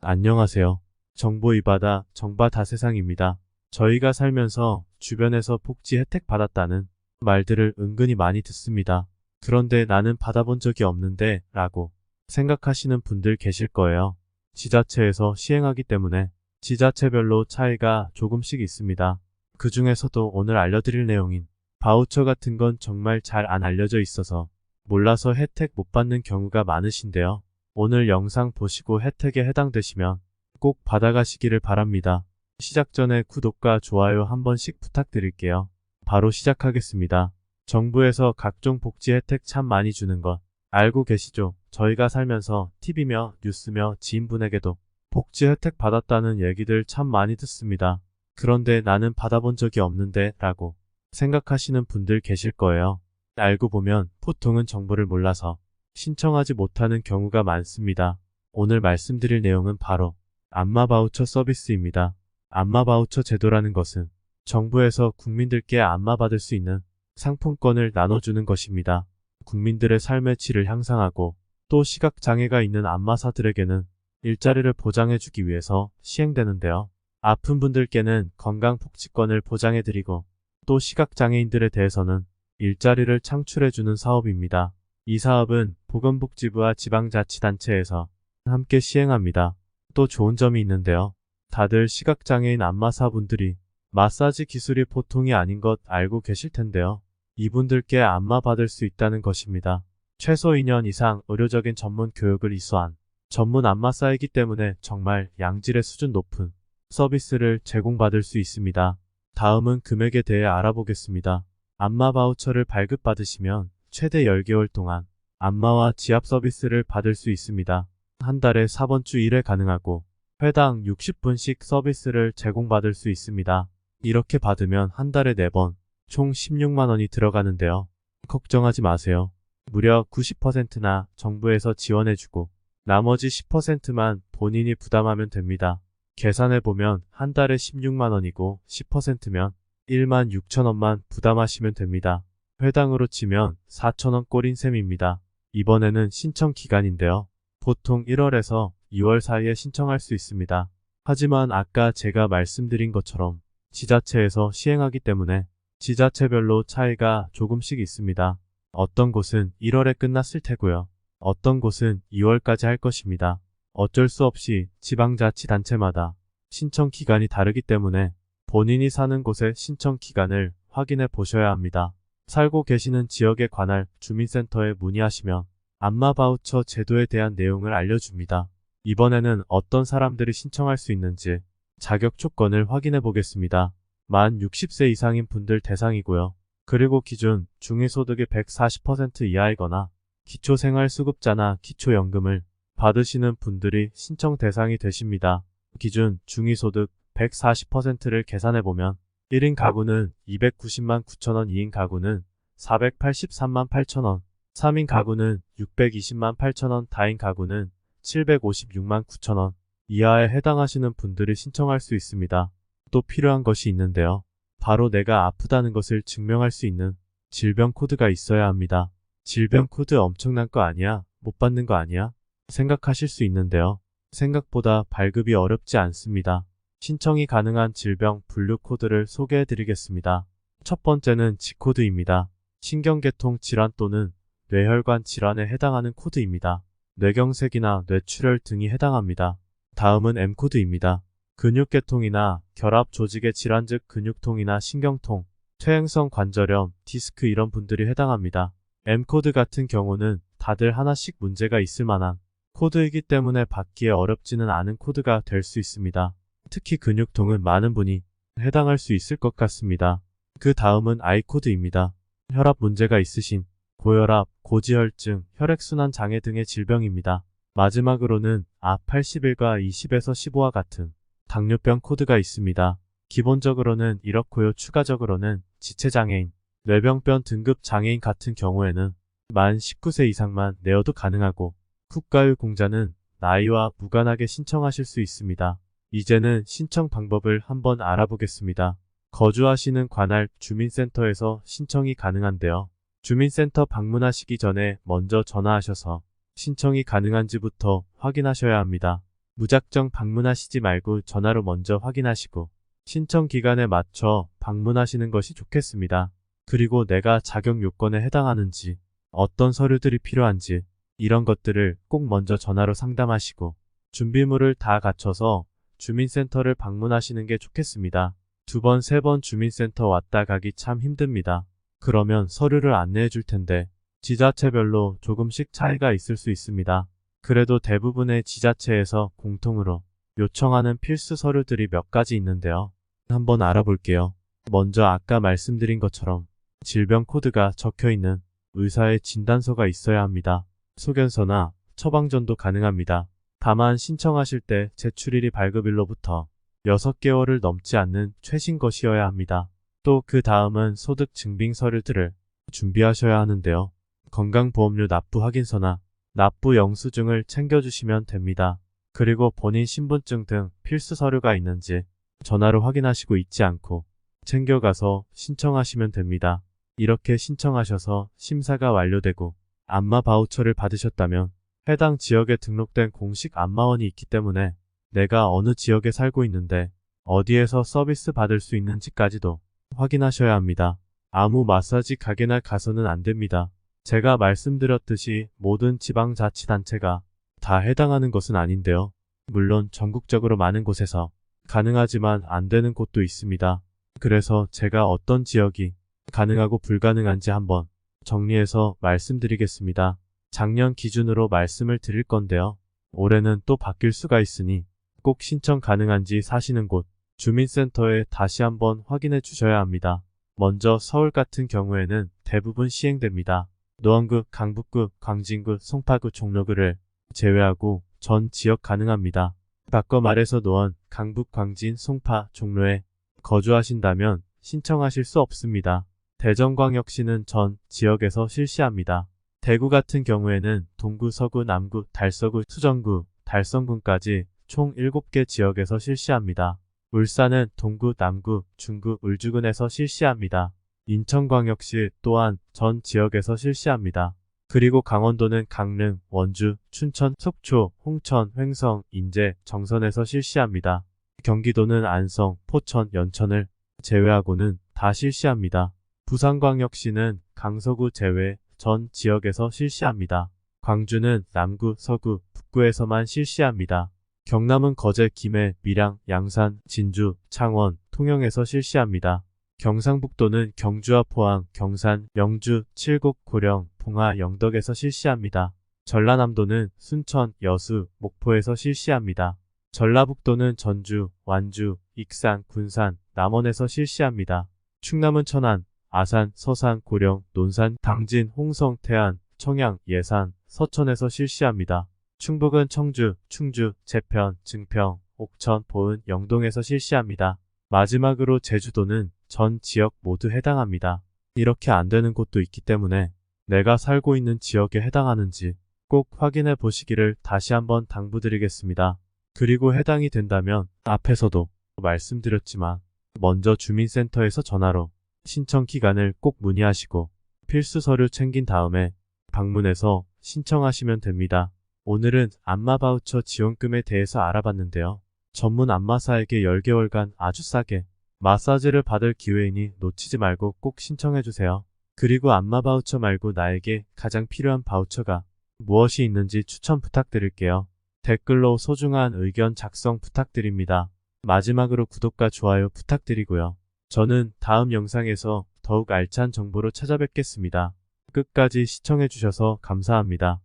안녕하세요. 정보 이바다 정바다 세상입니다. 저희가 살면서 주변에서 복지 혜택 받았다는 말들을 은근히 많이 듣습니다. 그런데 나는 받아본 적이 없는데 라고 생각하시는 분들 계실 거예요. 지자체에서 시행하기 때문에 지자체별로 차이가 조금씩 있습니다. 그 중에서도 오늘 알려드릴 내용인 바우처 같은 건 정말 잘 안 알려져 있어서 몰라서 혜택 못 받는 경우가 많으신데요. 오늘 영상 보시고 혜택에 해당되시면 꼭 받아가시기를 바랍니다. 시작 전에 구독과 좋아요 한 번씩 부탁드릴게요. 바로 시작하겠습니다. 정부에서 각종 복지 혜택 참 많이 주는 것 알고 계시죠? 저희가 살면서 TV며 뉴스며 지인분에게도 복지 혜택 받았다는 얘기들 참 많이 듣습니다. 그런데 나는 받아본 적이 없는데 라고 생각하시는 분들 계실 거예요. 알고 보면 보통은 정보를 몰라서 신청하지 못하는 경우가 많습니다. 오늘 말씀드릴 내용은 바로 안마 바우처 서비스입니다. 안마 바우처 제도라는 것은 정부에서 국민들께 안마 받을 수 있는 상품권을 나눠주는 것입니다. 국민들의 삶의 질을 향상하고 또 시각장애가 있는 안마사들에게는 일자리를 보장해주기 위해서 시행되는데요. 아픈 분들께는 건강복지권을 보장해드리고 또 시각장애인들에 대해서는 일자리를 창출해주는 사업입니다. 이 사업은 보건복지부와 지방자치단체에서 함께 시행합니다. 또 좋은 점이 있는데요. 다들 시각장애인 안마사분들이 마사지 기술이 보통이 아닌 것 알고 계실 텐데요. 이분들께 안마 받을 수 있다는 것입니다. 최소 2년 이상 의료적인 전문 교육을 이수한 전문 안마사이기 때문에 정말 양질의 수준 높은 서비스를 제공받을 수 있습니다. 다음은 금액에 대해 알아보겠습니다. 안마 바우처를 발급받으시면 최대 10개월 동안 안마와 지압 서비스를 받을 수 있습니다. 한 달에 4번 주 1회 가능하고 회당 60분씩 서비스를 제공받을 수 있습니다. 이렇게 받으면 한 달에 4번 총 16만 원이 들어가는데요. 걱정하지 마세요. 무려 90%나 정부에서 지원해주고 나머지 10%만 본인이 부담하면 됩니다. 계산해보면 한 달에 16만 원이고 10%면 1만 6천 원만 부담하시면 됩니다. 회당으로 치면 4,000원 꼴인 셈입니다. 이번에는 신청 기간인데요. 보통 1월에서 2월 사이에 신청할 수 있습니다. 하지만 아까 제가 말씀드린 것처럼 지자체에서 시행하기 때문에 지자체별로 차이가 조금씩 있습니다. 어떤 곳은 1월에 끝났을 테고요. 어떤 곳은 2월까지 할 것입니다. 어쩔 수 없이 지방자치단체마다 신청 기간이 다르기 때문에 본인이 사는 곳의 신청 기간을 확인해 보셔야 합니다. 살고 계시는 지역에 관할 주민센터에 문의하시면 안마 바우처 제도에 대한 내용을 알려줍니다. 이번에는 어떤 사람들이 신청할 수 있는지 자격 조건을 확인해 보겠습니다. 만 60세 이상인 분들 대상이고요. 그리고 기준 중위소득의 140% 이하이거나 기초생활수급자나 기초연금을 받으시는 분들이 신청 대상이 되십니다. 기준 중위소득 140%를 계산해보면 1인 가구는 290만 9천원, 2인 가구는 483만 8천원, 3인 가구는 620만 8천원, 다인 가구는 756만 9천원 이하에 해당하시는 분들이 신청할 수 있습니다. 또 필요한 것이 있는데요. 바로 내가 아프다는 것을 증명할 수 있는 질병 코드가 있어야 합니다. 질병 코드 엄청난 거 아니야? 못 받는 거 아니야? 생각하실 수 있는데요. 생각보다 발급이 어렵지 않습니다. 신청이 가능한 질병 분류 코드를 소개해 드리겠습니다. 첫 번째는 G코드입니다. 신경계통 질환 또는 뇌혈관 질환에 해당하는 코드입니다. 뇌경색이나 뇌출혈 등이 해당합니다. 다음은 M코드입니다. 근육계통이나 결합 조직의 질환 즉 근육통이나 신경통, 퇴행성 관절염, 디스크 이런 분들이 해당합니다. M코드 같은 경우는 다들 하나씩 문제가 있을 만한 코드이기 때문에 받기에 어렵지는 않은 코드가 될 수 있습니다. 특히 근육통은 많은 분이 해당할 수 있을 것 같습니다. 그 다음은 I코드입니다. 혈압 문제가 있으신 고혈압, 고지혈증, 혈액순환 장애 등의 질병입니다. 마지막으로는 아81과 20에서 15와 같은 당뇨병 코드가 있습니다. 기본적으로는 이렇고요. 추가적으로는 지체장애인, 뇌병변 등급 장애인 같은 경우에는 만 19세 이상만 내어도 가능하고 국가유공자는 나이와 무관하게 신청하실 수 있습니다. 이제는 신청 방법을 한번 알아보겠습니다. 거주하시는 관할 주민센터에서 신청이 가능한데요. 주민센터 방문하시기 전에 먼저 전화하셔서 신청이 가능한지부터 확인하셔야 합니다. 무작정 방문하시지 말고 전화로 먼저 확인하시고 신청 기간에 맞춰 방문하시는 것이 좋겠습니다. 그리고 내가 자격 요건에 해당하는지, 어떤 서류들이 필요한지 이런 것들을 꼭 먼저 전화로 상담하시고 준비물을 다 갖춰서 주민센터를 방문하시는 게 좋겠습니다. 2번, 3번 주민센터 왔다 가기 참 힘듭니다. 그러면 서류를 안내해 줄 텐데 지자체별로 조금씩 차이가 있을 수 있습니다. 그래도 대부분의 지자체에서 공통으로 요청하는 필수 서류들이 몇 가지 있는데요. 한번 알아볼게요. 먼저 아까 말씀드린 것처럼 질병 코드가 적혀 있는 의사의 진단서가 있어야 합니다. 소견서나 처방전도 가능합니다. 다만 신청하실 때 제출일이 발급일로부터 6개월을 넘지 않는 최신 것이어야 합니다. 또 그 다음은 소득 증빙 서류들을 준비하셔야 하는데요. 건강보험료 납부 확인서나 납부 영수증을 챙겨주시면 됩니다. 그리고 본인 신분증 등 필수 서류가 있는지 전화로 확인하시고 잊지 않고 챙겨가서 신청하시면 됩니다. 이렇게 신청하셔서 심사가 완료되고 안마 바우처를 받으셨다면 해당 지역에 등록된 공식 안마원이 있기 때문에 내가 어느 지역에 살고 있는데 어디에서 서비스 받을 수 있는지까지도 확인하셔야 합니다. 아무 마사지 가게나 가서는 안 됩니다. 제가 말씀드렸듯이 모든 지방자치단체가 다 해당하는 것은 아닌데요. 물론 전국적으로 많은 곳에서 가능하지만 안 되는 곳도 있습니다. 그래서 제가 어떤 지역이 가능하고 불가능한지 한번 정리해서 말씀드리겠습니다. 작년 기준으로 말씀을 드릴 건데요. 올해는 또 바뀔 수가 있으니 꼭 신청 가능한지 사시는 곳 주민센터에 다시 한번 확인해 주셔야 합니다. 먼저 서울 같은 경우에는 대부분 시행됩니다. 노원구, 강북구, 광진구, 송파구, 종로구를 제외하고 전 지역 가능합니다. 바꿔 말해서 노원, 강북, 광진, 송파, 종로에 거주하신다면 신청하실 수 없습니다. 대전광역시는 전 지역에서 실시합니다. 대구 같은 경우에는 동구, 서구, 남구, 달서구, 수정구, 달성군까지 총 7개 지역에서 실시합니다. 울산은 동구, 남구, 중구, 울주군에서 실시합니다. 인천광역시 또한 전 지역에서 실시합니다. 그리고 강원도는 강릉, 원주, 춘천, 속초, 홍천, 횡성, 인제, 정선에서 실시합니다. 경기도는 안성, 포천, 연천을 제외하고는 다 실시합니다. 부산광역시는 강서구 제외 전 지역에서 실시합니다. 광주는 남구, 서구, 북구에서만 실시합니다. 경남은 거제, 김해, 밀양, 양산, 진주, 창원, 통영에서 실시합니다. 경상북도는 경주와 포항, 경산, 영주, 칠곡, 고령, 봉화, 영덕에서 실시합니다. 전라남도는 순천, 여수, 목포에서 실시합니다. 전라북도는 전주, 완주, 익산, 군산, 남원에서 실시합니다. 충남은 천안, 아산, 서산, 고령, 논산, 당진, 홍성, 태안, 청양, 예산, 서천에서 실시합니다. 충북은 청주, 충주, 제편, 증평, 옥천, 보은, 영동에서 실시합니다. 마지막으로 제주도는 전 지역 모두 해당합니다. 이렇게 안 되는 곳도 있기 때문에 내가 살고 있는 지역에 해당하는지 꼭 확인해 보시기를 다시 한번 당부드리겠습니다. 그리고 해당이 된다면 앞에서도 말씀드렸지만 먼저 주민센터에서 전화로 신청 기간을 꼭 문의하시고 필수 서류 챙긴 다음에 방문해서 신청하시면 됩니다. 오늘은 안마 바우처 지원금에 대해서 알아봤는데요. 전문 안마사에게 10개월간 아주 싸게 마사지를 받을 기회이니 놓치지 말고 꼭 신청해주세요. 그리고 안마 바우처 말고 나에게 가장 필요한 바우처가 무엇이 있는지 추천 부탁드릴게요. 댓글로 소중한 의견 작성 부탁드립니다. 마지막으로 구독과 좋아요 부탁드리고요. 저는 다음 영상에서 더욱 알찬 정보로 찾아뵙겠습니다. 끝까지 시청해주셔서 감사합니다.